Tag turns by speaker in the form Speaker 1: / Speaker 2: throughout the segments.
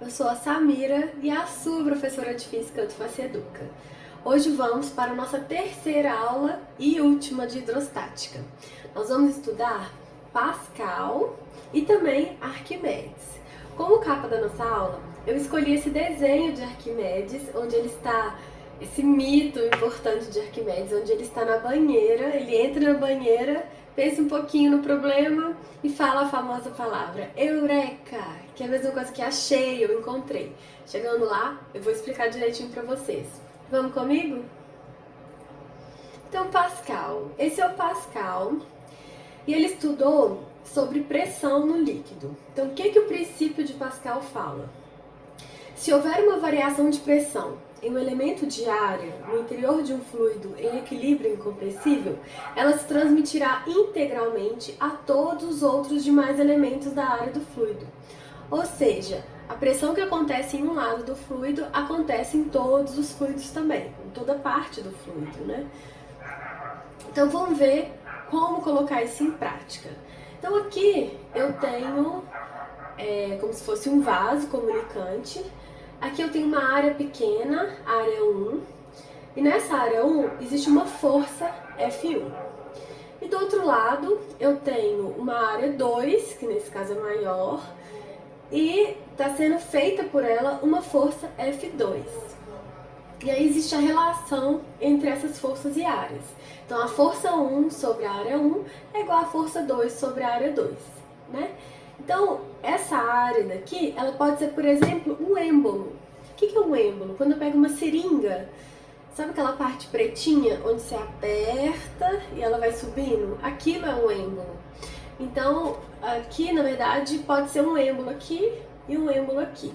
Speaker 1: eu sou a Samira e a sua professora de Física do Faceduca. Hoje vamos para a nossa terceira aula e última de hidrostática. Nós vamos estudar Pascal e também Arquimedes. Como capa da nossa aula, eu escolhi esse desenho de Arquimedes, onde ele está, esse mito importante de Arquimedes, onde ele está na banheira, ele entra na banheira, pensa um pouquinho no problema e fala a famosa palavra Eureka, que é a mesma coisa que achei, eu encontrei. Chegando lá, eu vou explicar direitinho para vocês. Vamos comigo? Então, Pascal. Esse é o Pascal e ele estudou sobre pressão no líquido. Então, o que o princípio de Pascal fala? Se houver uma variação de pressão em um elemento de área no interior de um fluido em equilíbrio incompressível, ela se transmitirá integralmente a todos os outros demais elementos da área do fluido. Ou seja, a pressão que acontece em um lado do fluido acontece em todos os fluidos também, em toda parte do fluido, né? Então vamos ver como colocar isso em prática. Então aqui eu tenho como se fosse um vaso comunicante. Aqui eu tenho uma área pequena, área 1, e nessa área 1 existe uma força F1. E do outro lado eu tenho uma área 2, que nesse caso é maior, e está sendo feita por ela uma força F2. E aí existe a relação entre essas forças e áreas. Então a força 1 sobre a área 1 é igual à força 2 sobre a área 2, né? Então, essa área daqui, ela pode ser, por exemplo, um êmbolo. O que é um êmbolo? Quando eu pego uma seringa, sabe aquela parte pretinha, onde você aperta e ela vai subindo? Aquilo é um êmbolo. Então, aqui, na verdade, pode ser um êmbolo aqui e um êmbolo aqui,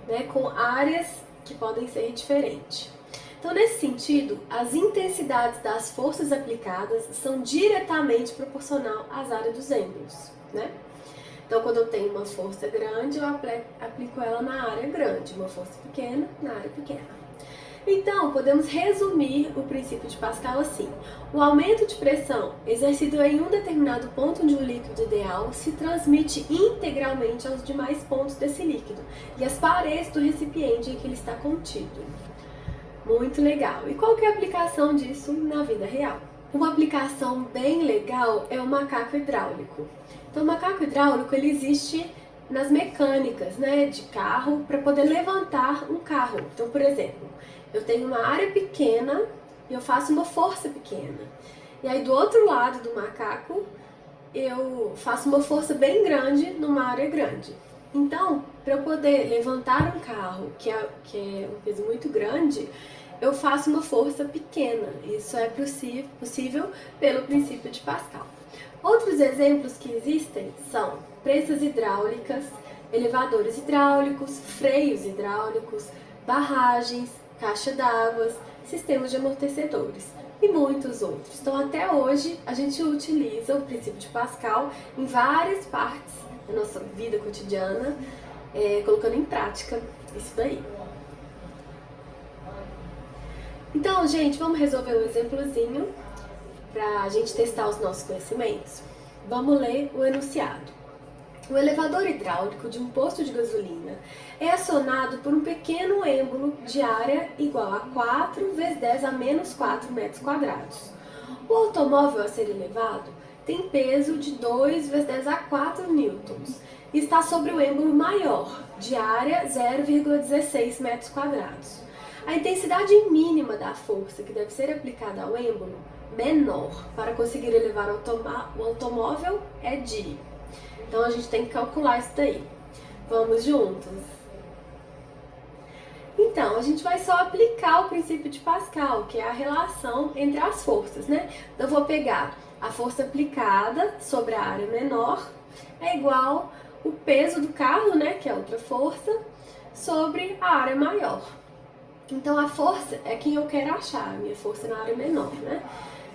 Speaker 1: né? Com áreas que podem ser diferentes. Então, nesse sentido, as intensidades das forças aplicadas são diretamente proporcional às áreas dos êmbolos, né? Então, quando eu tenho uma força grande, eu aplico ela na área grande, uma força pequena na área pequena. Então, podemos resumir o princípio de Pascal assim: o aumento de pressão exercido em um determinado ponto de um líquido ideal se transmite integralmente aos demais pontos desse líquido e às paredes do recipiente em que ele está contido. Muito legal! E qual que é a aplicação disso na vida real? Uma aplicação bem legal é o macaco hidráulico. Então, o macaco hidráulico ele existe nas mecânicas, né, de carro para poder levantar um carro. Então, por exemplo, eu tenho uma área pequena e eu faço uma força pequena. E aí do outro lado do macaco eu faço uma força bem grande numa área grande. Então, para eu poder levantar um carro que é um peso muito grande, eu faço uma força pequena. Isso é possível pelo princípio de Pascal. Outros exemplos que existem são pressas hidráulicas, elevadores hidráulicos, freios hidráulicos, barragens, caixa d'água, sistemas de amortecedores e muitos outros. Então, até hoje, a gente utiliza o princípio de Pascal em várias partes da nossa vida cotidiana, colocando em prática isso daí. Então, gente, vamos resolver um exemplozinho para a gente testar os nossos conhecimentos. Vamos ler o enunciado. O elevador hidráulico de um posto de gasolina é acionado por um pequeno êmbolo de área igual a 4 vezes 10 a menos 4 metros quadrados. O automóvel a ser elevado tem peso de 2 vezes 10 a 4 newtons e está sobre o êmbolo maior, de área 0,16 metros quadrados. A intensidade mínima da força que deve ser aplicada ao êmbolo menor para conseguir elevar o automóvel é de... Então a gente tem que calcular isso daí. Vamos juntos? Então, a gente vai só aplicar o princípio de Pascal, que é a relação entre as forças, né? Então eu vou pegar a força aplicada sobre a área menor é igual o peso do carro, né, que é outra força, sobre a área maior. Então a força é quem eu quero achar, a minha força na área menor, né?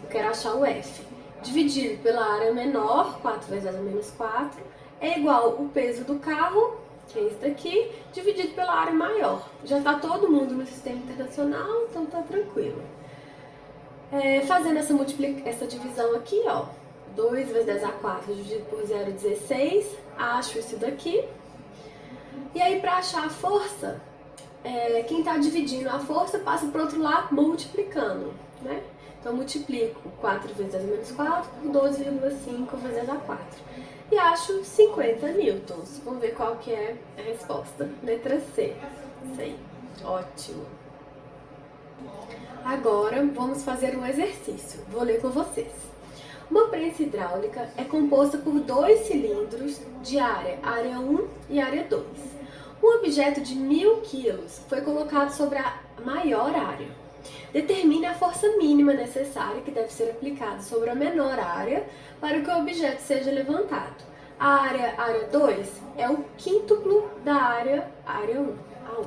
Speaker 1: Eu quero achar o F. Dividido pela área menor, 4 vezes 10 a menos 4, é igual o peso do carro, que é esse daqui, dividido pela área maior. Já está todo mundo no sistema internacional, então tá tranquilo. Fazendo essa divisão aqui, ó, 2 vezes 10 a 4 dividido por 0,16, acho isso daqui. E aí, para achar a força, quem está dividindo a força passa para o outro lado multiplicando, né? Então, multiplico 4 vezes 10 menos 4 por 12,5 vezes 10 a 4. E acho 50 newtons. Vamos ver qual que é a resposta. Letra C. Isso aí. Ótimo. Agora, vamos fazer um exercício. Vou ler com vocês. Uma prensa hidráulica é composta por 2 cilindros de área 1 e área 2. Um objeto de 1000 kg foi colocado sobre a maior área. Determine a força mínima necessária que deve ser aplicada sobre a menor área para que o objeto seja levantado. A área 2 é o quíntuplo da área 1, A1.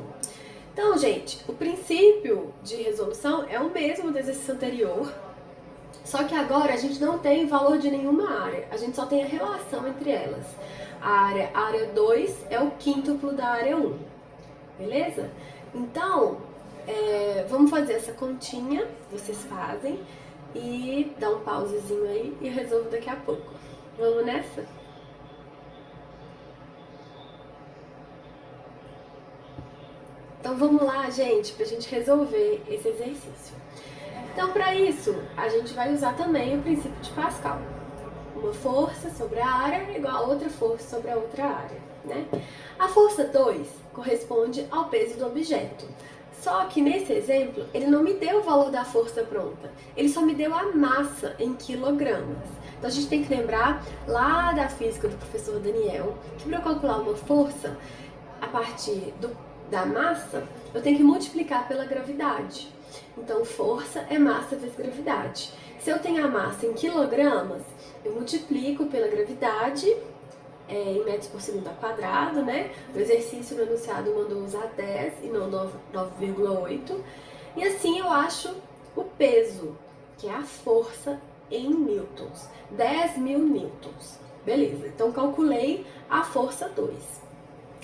Speaker 1: Então, gente, o princípio de resolução é o mesmo do exercício anterior, só que agora a gente não tem valor de nenhuma área, a gente só tem a relação entre elas. A área 2 é o quíntuplo da área 1, beleza? Então, vamos fazer essa continha, vocês fazem, e dá um pausezinho aí e eu resolvo daqui a pouco. Vamos nessa? Então vamos lá, gente, pra gente resolver esse exercício. Então, para isso, a gente vai usar também o princípio de Pascal. Uma força sobre a área é igual a outra força sobre a outra área, né? A força 2 corresponde ao peso do objeto. Só que nesse exemplo, ele não me deu o valor da força pronta, ele só me deu a massa em quilogramas. Então a gente tem que lembrar lá da física do professor Daniel, que para eu calcular uma força, a partir da massa, eu tenho que multiplicar pela gravidade. Então, força é massa vezes gravidade. Se eu tenho a massa em quilogramas, eu multiplico pela gravidade, em metros por segundo ao quadrado, né? O exercício no enunciado mandou usar 10 e não 9,8. E assim eu acho o peso, que é a força em newtons. 10.000 newtons. Beleza, então calculei a força 2.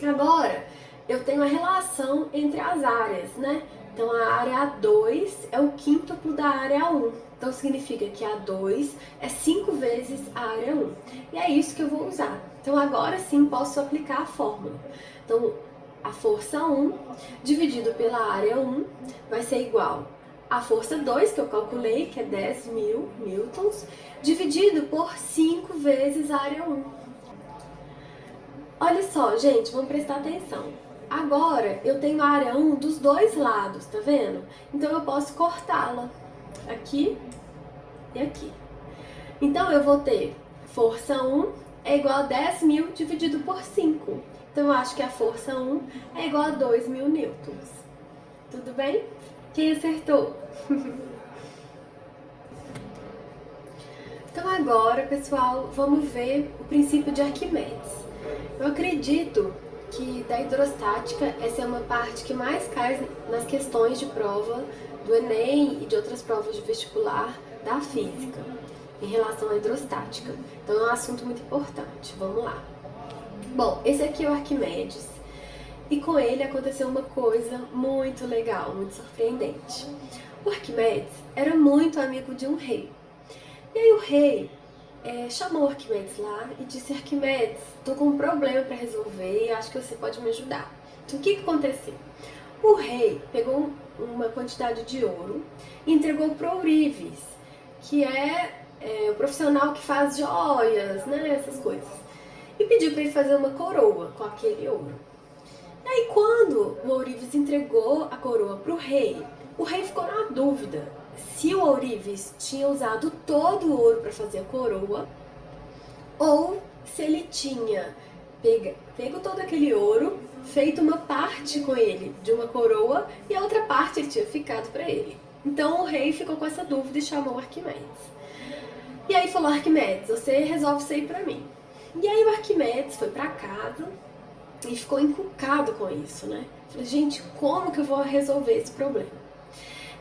Speaker 1: Agora, eu tenho a relação entre as áreas, né? Então, a área 2 é o quíntuplo da área 1. Então, significa que a 2 é 5 vezes a área 1. E é isso que eu vou usar. Então, agora sim, posso aplicar a fórmula. Então, a força 1 dividido pela área 1 vai ser igual a força 2, que eu calculei, que é 10.000 newtons, dividido por 5 vezes a área 1. Olha só, gente, vamos prestar atenção. Agora, eu tenho a área 1 dos dois lados, tá vendo? Então, eu posso cortá-la aqui e aqui. Então, eu vou ter força 1 é igual a 10.000 dividido por 5. Então, eu acho que a força 1 é igual a 2.000 newtons. Tudo bem? Quem acertou? Então, agora, pessoal, vamos ver o princípio de Arquimedes. Eu acredito que da hidrostática essa é uma parte que mais cai nas questões de prova do Enem e de outras provas de vestibular da física em relação à hidrostática. Então é um assunto muito importante. Vamos lá. Bom, esse aqui é o Arquimedes e com ele aconteceu uma coisa muito legal, muito surpreendente. O Arquimedes era muito amigo de um rei. E aí o rei chamou Arquimedes lá e disse: Arquimedes, tô com um problema para resolver e acho que você pode me ajudar. Então o que aconteceu? O rei pegou uma quantidade de ouro e entregou para Ourives, que é o profissional que faz joias, né, essas coisas, e pediu para ele fazer uma coroa com aquele ouro. E aí quando o Ourives entregou a coroa para o rei ficou na dúvida se o Ourives tinha usado todo o ouro para fazer a coroa ou se ele tinha pego todo aquele ouro, feito uma parte com ele de uma coroa e a outra parte ele tinha ficado para ele. Então o rei ficou com essa dúvida e chamou Arquimedes. E aí falou: Arquimedes, você resolve isso aí para mim. E aí o Arquimedes foi para casa e ficou encucado com isso, né? Falei: gente, como que eu vou resolver esse problema?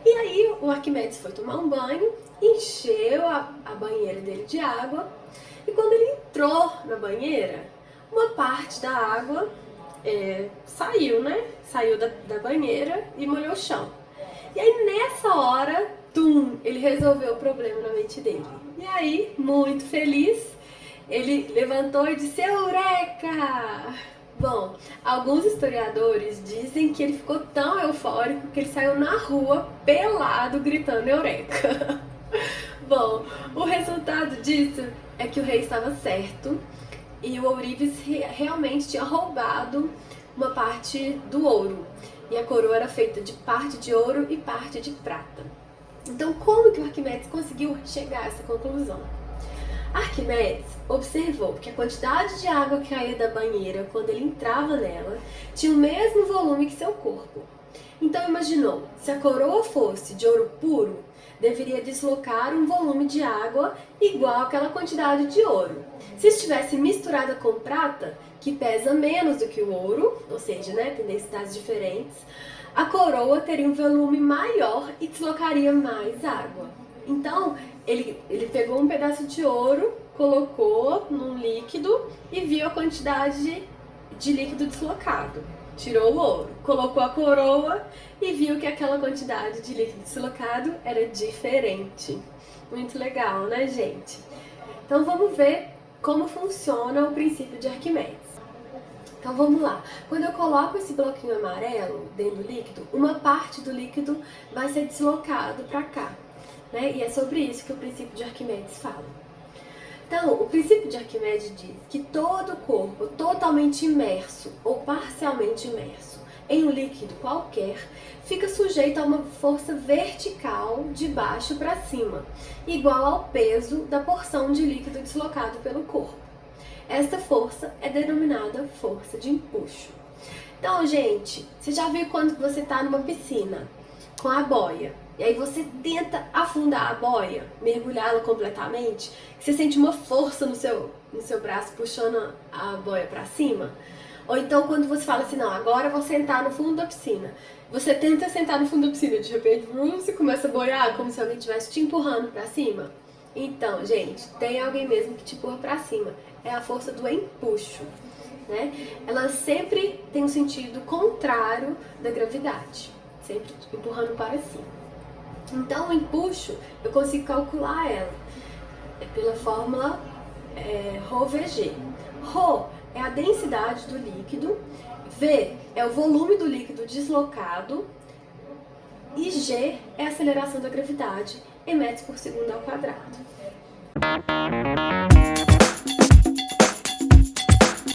Speaker 1: E aí o Arquimedes foi tomar um banho, encheu a banheira dele de água e quando ele entrou na banheira, uma parte da água saiu, né? Saiu da banheira e molhou o chão. E aí nessa hora, ele resolveu o problema na mente dele. E aí, muito feliz, ele levantou e disse: Eureka! Bom, alguns historiadores dizem que ele ficou tão eufórico que ele saiu na rua pelado gritando Eureka. Bom, o resultado disso é que o rei estava certo e o ourives realmente tinha roubado uma parte do ouro. E a coroa era feita de parte de ouro e parte de prata. Então, como que o Arquimedes conseguiu chegar a essa conclusão? Arquimedes observou que a quantidade de água que caía da banheira quando ele entrava nela tinha o mesmo volume que seu corpo. Então imaginou, se a coroa fosse de ouro puro, deveria deslocar um volume de água igual àquela quantidade de ouro. Se estivesse misturada com prata, que pesa menos do que o ouro, ou seja, tem densidades diferentes, a coroa teria um volume maior e deslocaria mais água. Então, ele pegou um pedaço de ouro, colocou num líquido e viu a quantidade de líquido deslocado. Tirou o ouro, colocou a coroa e viu que aquela quantidade de líquido deslocado era diferente. Muito legal, né, gente? Então vamos ver como funciona o princípio de Arquimedes. Então vamos lá. Quando eu coloco esse bloquinho amarelo dentro do líquido, uma parte do líquido vai ser deslocado para cá, né? E é sobre isso que o princípio de Arquimedes fala. Então, o princípio de Arquimedes diz que todo corpo totalmente imerso ou parcialmente imerso em um líquido qualquer fica sujeito a uma força vertical de baixo para cima, igual ao peso da porção de líquido deslocado pelo corpo. Esta força é denominada força de empuxo. Então, gente, você já viu quando você está numa piscina com a boia? E aí você tenta afundar a boia, mergulhá-la completamente, você sente uma força no seu braço puxando a boia para cima. Ou então quando você fala assim, não, agora eu vou sentar no fundo da piscina. Você tenta sentar no fundo da piscina, de repente você começa a boiar como se alguém estivesse te empurrando para cima. Então, gente, tem alguém mesmo que te empurra para cima. É a força do empuxo, né? Ela sempre tem um sentido contrário da gravidade, sempre empurrando para cima. Então, o empuxo, eu consigo calcular ela pela fórmula ρVg. Rho é a densidade do líquido, V é o volume do líquido deslocado e G é a aceleração da gravidade em metros por segundo ao quadrado.